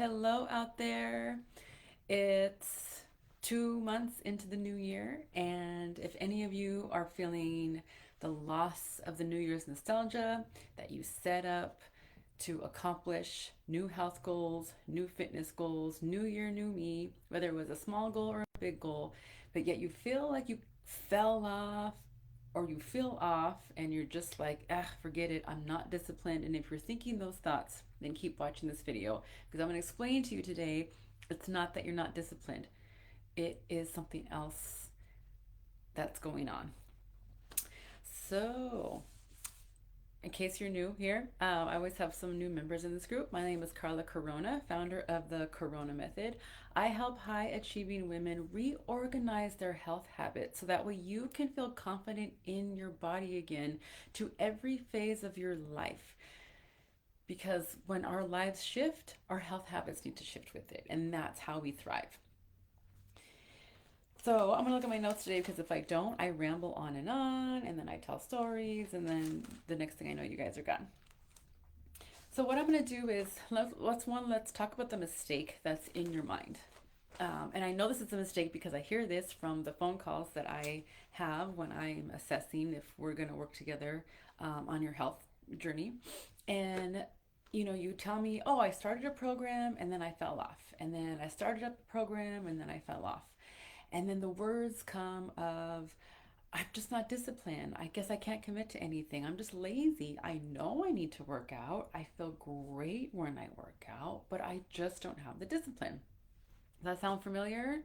Hello out there. It's 2 months into the new year, and if any of you are feeling the loss of the New Year's nostalgia that you set up to accomplish new health goals, new fitness goals, new year, new me, whether it was a small goal or a big goal, but yet you feel like you fell off or you feel off and you're just like, ah, forget it, I'm not disciplined. And if you're thinking those thoughts, then keep watching this video because I'm going to explain to you today it's not that you're not disciplined, it is something else that's going on. So, in case you're new here, I always have some new members in this group. My name is Karla Corona, founder of the Corona Method. I help high achieving women reorganize their health habits so that way you can feel confident in your body again to every phase of your life. Because when our lives shift, our health habits need to shift with it, and that's how we thrive. So I'm gonna look at my notes today because if I don't, I ramble on, and then I tell stories, and then the next thing I know, you guys are gone. So what I'm gonna do is let's talk about the mistake that's in your mind. And I know this is a mistake because I hear this from the phone calls that I have when I'm assessing if we're gonna work together on your health journey. And you tell me, oh, I started a program and then I fell off, and then I started up a program and then I fell off. And then the words come of, I'm just not disciplined. I guess I can't commit to anything. I'm just lazy. I know I need to work out. I feel great when I work out, but I just don't have the discipline. Does that sound familiar?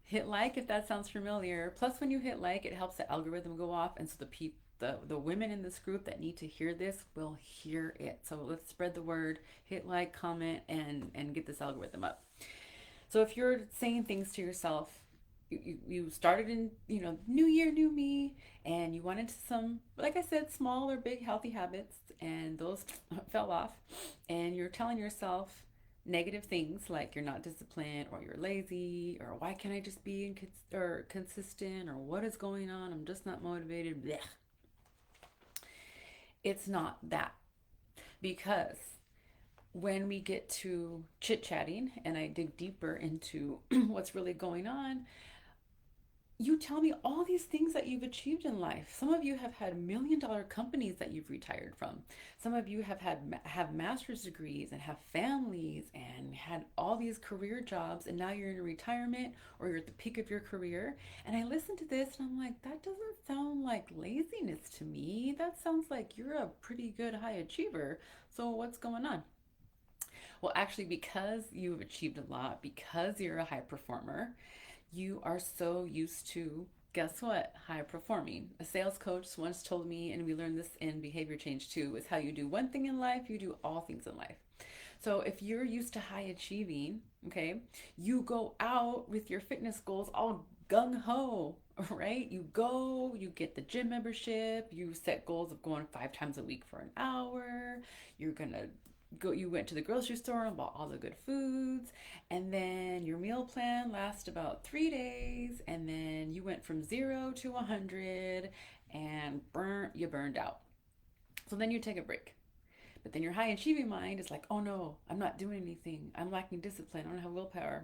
Hit like if that sounds familiar. Plus, when you hit like, it helps the algorithm go off, and so the women in this group that need to hear this will hear it. So let's spread the word. Hit like, comment, and get this algorithm up. So if you're saying things to yourself, you started in, new year, new me, and you went into some, like I said, small or big healthy habits, and those fell off, and you're telling yourself negative things like you're not disciplined or you're lazy or why can't I just be or consistent or what is going on? I'm just not motivated. Blech. It's not that because when we get to chit chatting and I dig deeper into what's really going on, you tell me all these things that you've achieved in life. Some of you have had $1 million companies that you've retired from. Some of you have master's degrees and have families and had all these career jobs, and now you're in retirement or you're at the peak of your career. And I listen to this and I'm like, that doesn't sound like laziness to me. That sounds like you're a pretty good high achiever. So what's going on? Well, actually, because you've achieved a lot, because you're a high performer, you are so used to, guess what? High performing. A sales coach once told me, and we learned this in behavior change too, is how you do one thing in life, you do all things in life. So if you're used to high achieving, okay, you go out with your fitness goals all gung ho, right? You go, you get the gym membership, you set goals of going 5 times a week for an hour, you're gonna go, you went to the grocery store and bought all the good foods, and then your meal plan lasts about 3 days, and then you went from 0 to 100 and you burned out. So then you take a break. But then your high achieving mind is like, oh no, I'm not doing anything. I'm lacking discipline. I don't have willpower.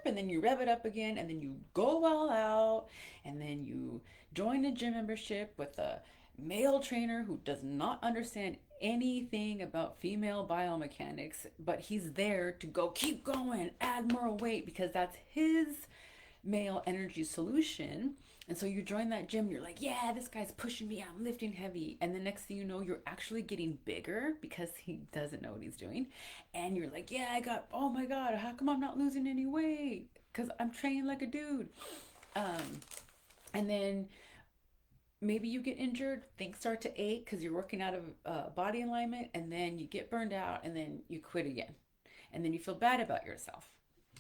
And then you rev it up again, and then you go all out, and then you join a gym membership with a male trainer who does not understand anything about female biomechanics, but he's there to go, keep going, add more weight because that's his male energy solution. And so you join that gym, you're like, yeah, this guy's pushing me, I'm lifting heavy. And the next thing you know, you're actually getting bigger because he doesn't know what he's doing. And you're like, yeah, oh my God, how come I'm not losing any weight? Because I'm training like a dude. Um, and then maybe you get injured, things start to ache because you're working out of body alignment, and then you get burned out, and then you quit again. And then you feel bad about yourself.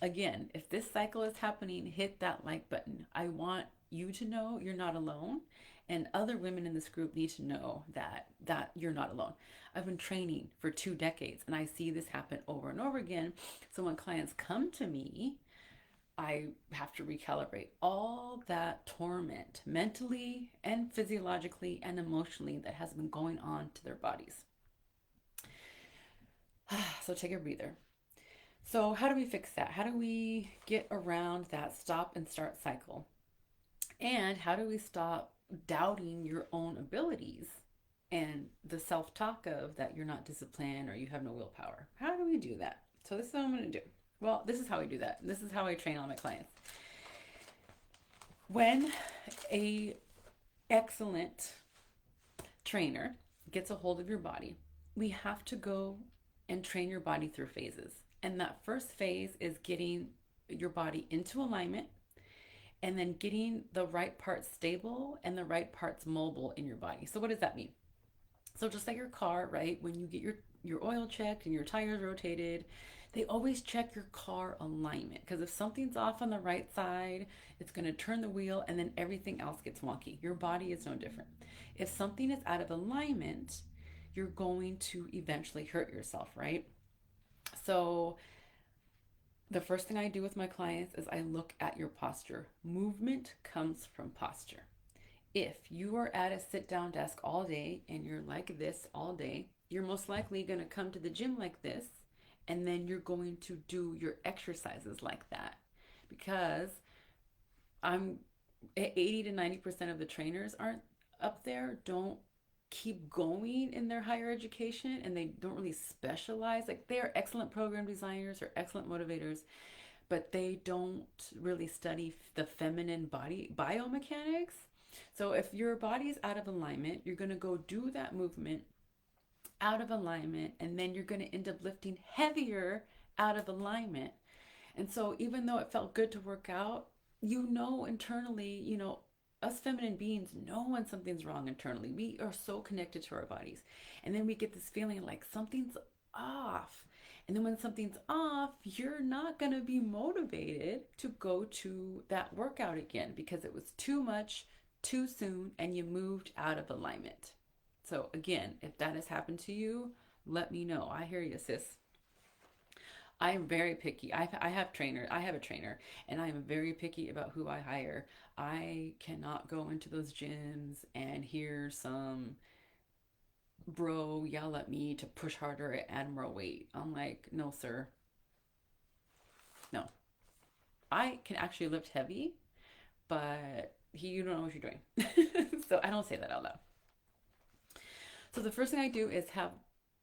Again, if this cycle is happening, hit that like button. I want you to know you're not alone, and other women in this group need to know that you're not alone. I've been training for 2 decades and I see this happen over and over again. So when clients come to me, I have to recalibrate all that torment mentally and physiologically and emotionally that has been going on to their bodies. So take a breather. So, how do we fix that? How do we get around that stop and start cycle? And how do we stop doubting your own abilities and the self talk of that you're not disciplined or you have no willpower? How do we do that? So, this is what I'm going to do. Well, this is how we do that. This is how I train all my clients. When a excellent trainer gets a hold of your body, we have to go and train your body through phases. And that first phase is getting your body into alignment and then getting the right parts stable and the right parts mobile in your body. So what does that mean? So just like your car, right? When you get your oil checked and your tires rotated, they always check your car alignment because if something's off on the right side, it's going to turn the wheel and then everything else gets wonky. Your body is no different. If something is out of alignment, you're going to eventually hurt yourself, right? So the first thing I do with my clients is I look at your posture. Movement comes from posture. If you are at a sit down desk all day and you're like this all day, you're most likely going to come to the gym like this and then you're going to do your exercises like that because I'm 80 to 90% of the trainers aren't up there, don't keep going in their higher education and they don't really specialize. Like they are excellent program designers or excellent motivators, but they don't really study the feminine body biomechanics. So if your body is out of alignment, you're going to go do that movement out of alignment, and then you're going to end up lifting heavier out of alignment. And so even though it felt good to work out, internally, us feminine beings know when something's wrong internally. We are so connected to our bodies. And then we get this feeling like something's off. And then when something's off, you're not going to be motivated to go to that workout again because it was too much, too soon, and you moved out of alignment. So, again, if that has happened to you, let me know. I hear you, sis. I am very picky. I have a trainer, and I am very picky about who I hire. I cannot go into those gyms and hear some bro yell at me to push harder and add more weight. I'm like, no, sir. No. I can actually lift heavy, but you don't know what you're doing. So I don't say that out loud. So the first thing I do is have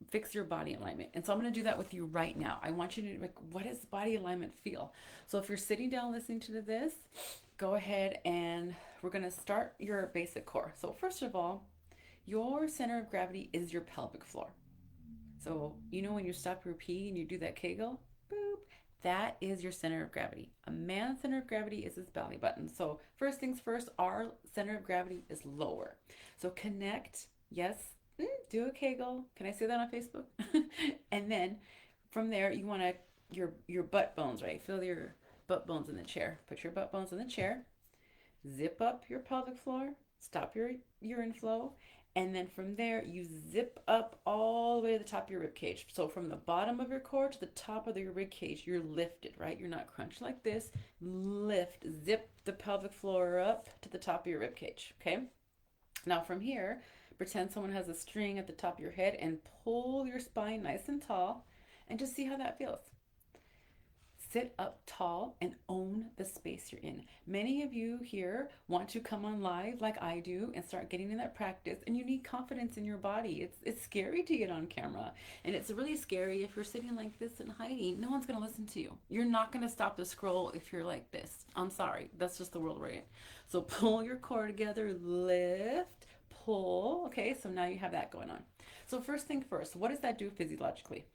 fix your body alignment. And so I'm going to do that with you right now. I want you to like, what does body alignment feel? So if you're sitting down listening to this, go ahead and we're going to start your basic core. So first of all, your center of gravity is your pelvic floor. So when you stop your pee and you do that Kegel, boop, that is your center of gravity. A man's center of gravity is his belly button. So first things first, our center of gravity is lower. So connect, yes, do a Kegel. Can I say that on Facebook? And then from there, you want to your butt bones, right? Feel your butt bones in the chair. Put your butt bones in the chair. Zip up your pelvic floor. Stop your urine flow. And then from there, you zip up all the way to the top of your rib cage. So from the bottom of your core to the top of your rib cage, you're lifted, right? You're not crunched like this. Lift, zip the pelvic floor up to the top of your rib cage, okay? Now from here, pretend someone has a string at the top of your head and pull your spine nice and tall and just see how that feels. Sit up tall and own the space you're in. Many of you here want to come on live like I do and start getting in that practice, and you need confidence in your body. It's scary to get on camera, and it's really scary if you're sitting like this and hiding. No one's going to listen to you. You're not going to stop the scroll if you're like this. I'm sorry. That's just the world we're in. So pull your core together, lift, pull. Okay, so now you have that going on. So first thing first, what does that do physiologically?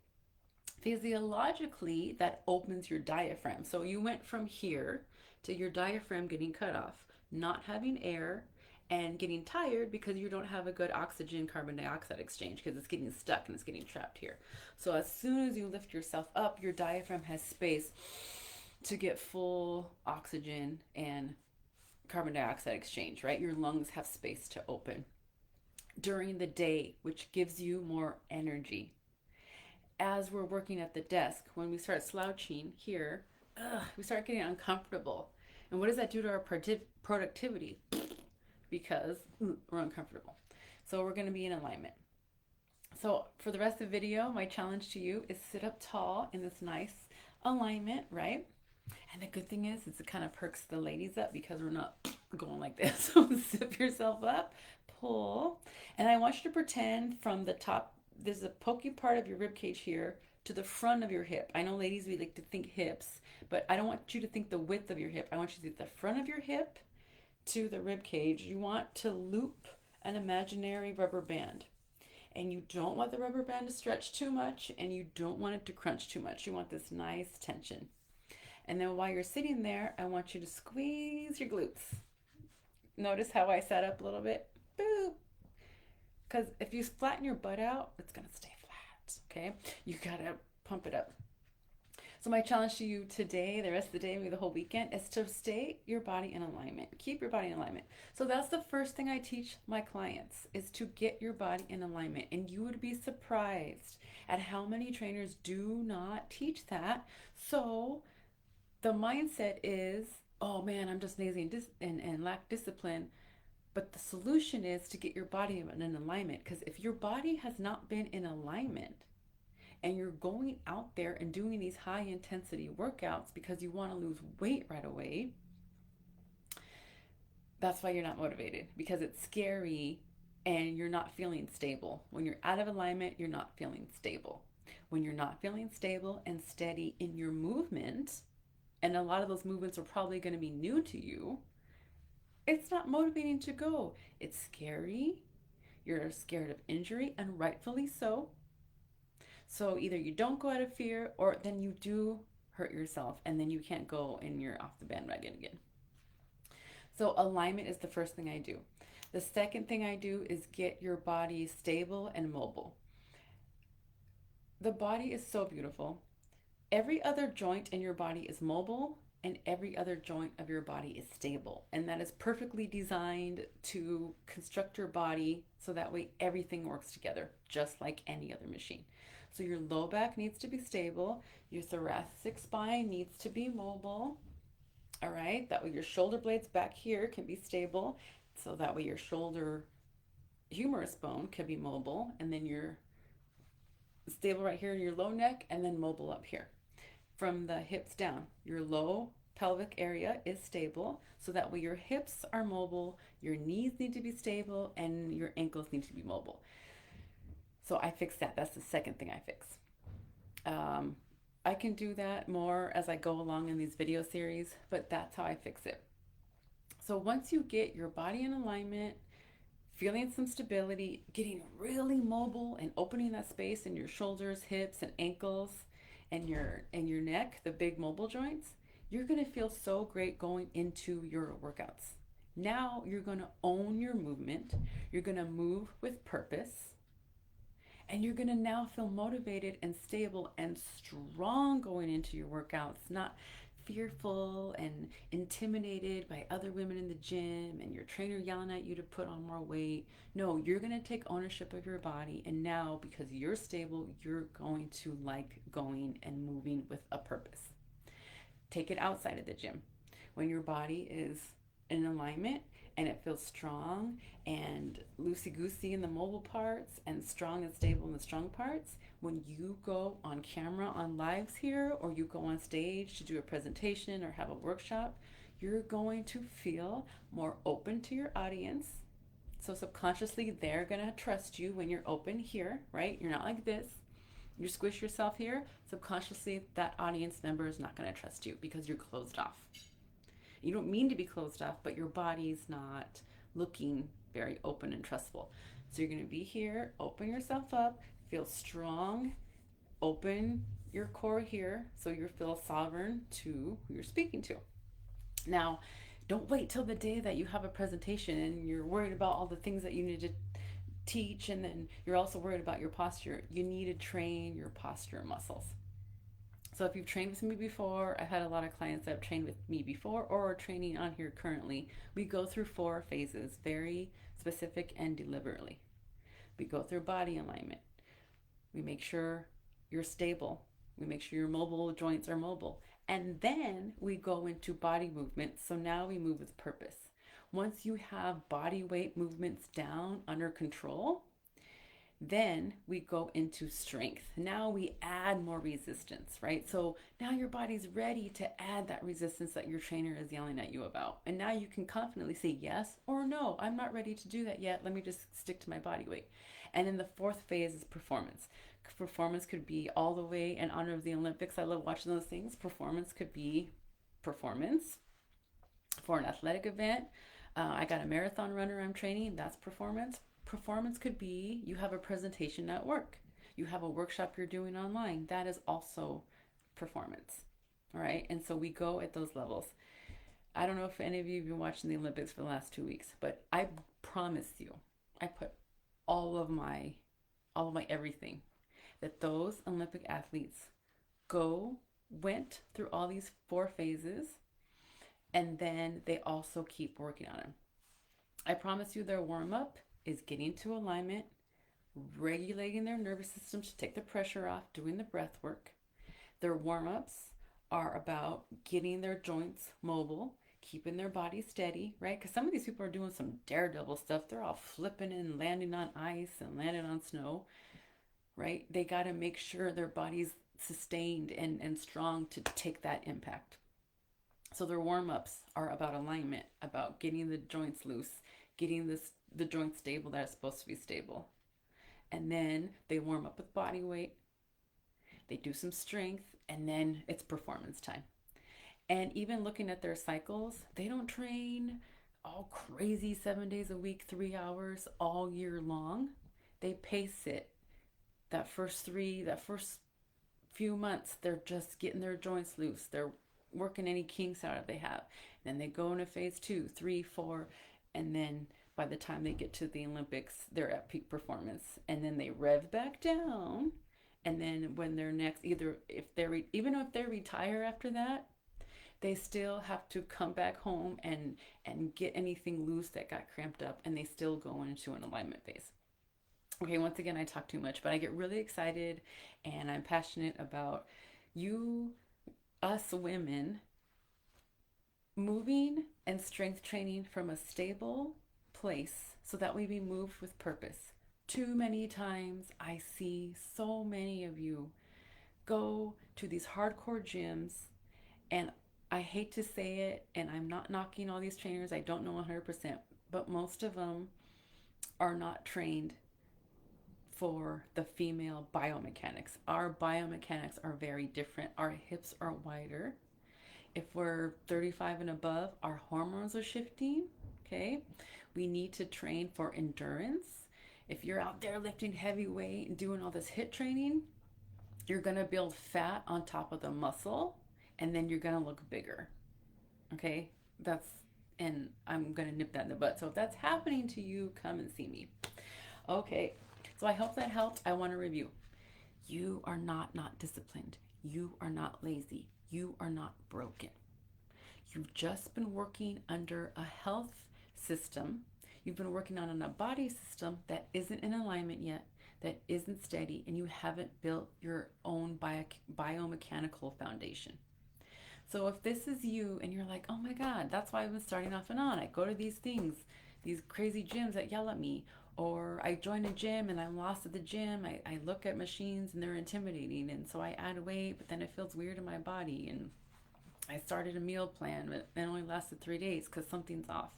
Physiologically, that opens your diaphragm. So you went from here to your diaphragm getting cut off, not having air, and getting tired because you don't have a good oxygen carbon dioxide exchange because it's getting stuck and it's getting trapped here. So as soon as you lift yourself up, your diaphragm has space to get full oxygen and carbon dioxide exchange, right? Your lungs have space to open during the day, which gives you more energy. As we're working at the desk, when we start slouching here, we start getting uncomfortable. And what does that do to our productivity? Because we're uncomfortable. So we're going to be in alignment. So for the rest of the video, my challenge to you is sit up tall in this nice alignment, right? And the good thing is it kind of perks the ladies up because we're not going like this. So zip yourself up, pull. And I want you to pretend from the top, there's a pokey part of your rib cage here to the front of your hip. I know ladies, we like to think hips, but I don't want you to think the width of your hip. I want you to think the front of your hip to the rib cage. You want to loop an imaginary rubber band. And you don't want the rubber band to stretch too much and you don't want it to crunch too much. You want this nice tension. And then while you're sitting there, I want you to squeeze your glutes. Notice how I set up a little bit? Boop. Because if you flatten your butt out, it's going to stay flat. Okay? You got to pump it up. So my challenge to you today, the rest of the day, maybe the whole weekend, is to stay your body in alignment. Keep your body in alignment. So that's the first thing I teach my clients is to get your body in alignment. And you would be surprised at how many trainers do not teach that. So the mindset is, oh man, I'm just lazy and lack discipline. But the solution is to get your body in alignment. Because if your body has not been in alignment and you're going out there and doing these high intensity workouts because you want to lose weight right away, that's why you're not motivated because it's scary and you're not feeling stable. When you're out of alignment, you're not feeling stable. When you're not feeling stable and steady in your movement, and a lot of those movements are probably going to be new to you, it's not motivating to go. It's scary. You're scared of injury, and rightfully so. So either you don't go out of fear, or then you do hurt yourself, and then you can't go and you're off the bandwagon again. So alignment is the first thing I do. The second thing I do is get your body stable and mobile. The body is so beautiful. Every other joint in your body is mobile and every other joint of your body is stable. And that is perfectly designed to construct your body so that way everything works together, just like any other machine. So your low back needs to be stable, your thoracic spine needs to be mobile. All right, that way your shoulder blades back here can be stable, so that way your shoulder humerus bone can be mobile, and then you're stable right here in your low neck, and then mobile up here from the hips down. Your low pelvic area is stable, so that way your hips are mobile, your knees need to be stable, and your ankles need to be mobile. So I fix that. That's the second thing I fix. Um, I can do that more as I go along in these video series, but that's how I fix it. So once you get your body in alignment, feeling some stability, getting really mobile and opening that space in your shoulders, hips, and ankles, and your neck, the big mobile joints, you're going to feel so great going into your workouts. Now you're going to own your movement. You're going to move with purpose. And you're going to now feel motivated and stable and strong going into your workouts, not fearful and intimidated by other women in the gym and your trainer yelling at you to put on more weight. No, you're going to take ownership of your body. And now, because you're stable, you're going to like going and moving with a purpose. Take it outside of the gym. When your body is in alignment and it feels strong and loosey goosey in the mobile parts and strong and stable in the strong parts, when you go on camera on lives here or you go on stage to do a presentation or have a workshop, you're going to feel more open to your audience. So subconsciously, they're going to trust you when you're open here, right? You're not like this. You squish yourself here, subconsciously, that audience member is not going to trust you because you're closed off. You don't mean to be closed off, but your body's not looking very open and trustful. So you're going to be here, open yourself up, feel strong, open your core here so you feel sovereign to who you're speaking to. Now, don't wait till the day that you have a presentation and you're worried about all the things that you need to teach, and then you're also worried about your posture. You need to train your posture muscles. So if you've trained with me before, I've had a lot of clients that have trained with me before or are training on here currently. We go through 4 phases, very specific and deliberately. We go through body alignment. We make sure you're stable. We make sure your mobile joints are mobile. And then we go into body movement. So now we move with purpose. Once you have body weight movements down under control, Then we go into strength. Now we add more resistance, right? So now your body's ready to add that resistance that your trainer is yelling at you about. And now you can confidently say yes or no, I'm not ready to do that yet. Let me just stick to my body weight. And then the fourth phase is performance. Performance could be all the way in honor of the Olympics. I love watching those things. Performance could be performance for an athletic event. I got a marathon runner I'm training. That's performance. Performance could be you have a presentation at work, you have a workshop you're doing online. That is also performance. All right. And so we go at those levels. I don't know if any of you have been watching the Olympics for the last 2 weeks, but I promise you, I put all of my everything that those Olympic athletes go went through all these four phases, and then they also keep working on them. I promise you their warm up is getting to alignment, regulating their nervous system to take the pressure off, doing the breath work. Their warm ups are about getting their joints mobile, keeping their body steady, right? Because some of these people are doing some daredevil stuff. They're all flipping and landing on ice and landing on snow, right? They got to make sure their body's sustained and strong to take that impact. So their warm ups are about alignment, about getting the joints loose, getting the joints stable that are supposed to be stable. And then they warm up with body weight, they do some strength, and then it's performance time. And even looking at their cycles, they don't train all crazy 7 days a week, 3 hours all year long. They pace it. That first few months, they're just getting their joints loose. They're working any kinks out if they have. Then they go into phase 2, 3, 4, and then by the time they get to the Olympics, they're at peak performance. And then they rev back down. And then when they're next, either if they're even if they retire after that, they still have to come back home and get anything loose that got cramped up, and they still go into an alignment phase. Okay, once again, I talk too much, but I get really excited and I'm passionate about you, us women, moving and strength training from a stable place so that we be moved with purpose. Too many times I see so many of you go to these hardcore gyms, and I hate to say it, and I'm not knocking all these trainers, I don't know 100%, but most of them are not trained for the female biomechanics. Our biomechanics are very different. Our hips are wider. If we're 35 and above, our hormones are shifting. Okay. We need to train for endurance. If you're out there lifting heavy weight and doing all this HIIT training, you're going to build fat on top of the muscle, and then you're going to look bigger. Okay. That's, and I'm going to nip that in the butt. So if that's happening to you, come and see me. Okay. So I hope that helped. I want to review. You are not disciplined. You are not lazy. You are not broken. You've just been working under a health system. You've been working on a body system that isn't in alignment yet, that isn't steady, and you haven't built your own biomechanical foundation. So if this is you and you're like, oh my God, that's why I've been starting off and on. I go to these things, these crazy gyms that yell at me, or I join a gym and I'm lost at the gym. I look at machines and they're intimidating, and so I add weight, but then it feels weird in my body. And I started a meal plan, but it only lasted 3 days because something's off.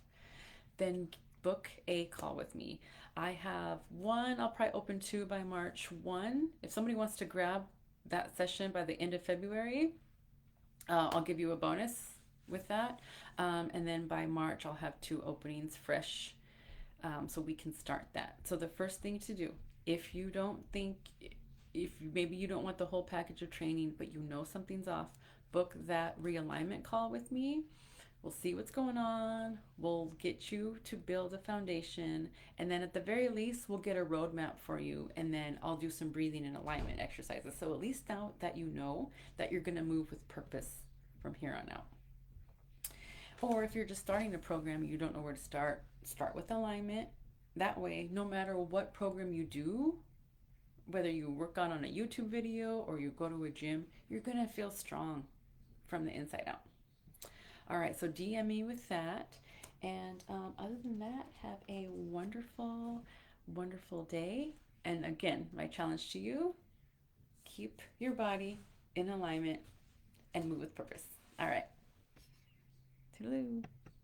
Then book a call with me. I have one, I'll probably open two by March 1. If somebody wants to grab that session by the end of February, I'll give you a bonus with that. And then by March, I'll have two openings fresh, so we can start that. So the first thing to do, if you don't think, if maybe you don't want the whole package of training, but you know something's off, book that realignment call with me. We'll see what's going on. We'll get you to build a foundation. And then at the very least, we'll get a roadmap for you. And then I'll do some breathing and alignment exercises. So at least now that you know that you're going to move with purpose from here on out. Or if you're just starting a program and you don't know where to start with alignment. That way, no matter what program you do, whether you work on a YouTube video or you go to a gym, you're going to feel strong from the inside out. All right, so DM me with that. And other than that, have a wonderful, wonderful day. And again, my challenge to you, keep your body in alignment and move with purpose. All right. Toodaloo.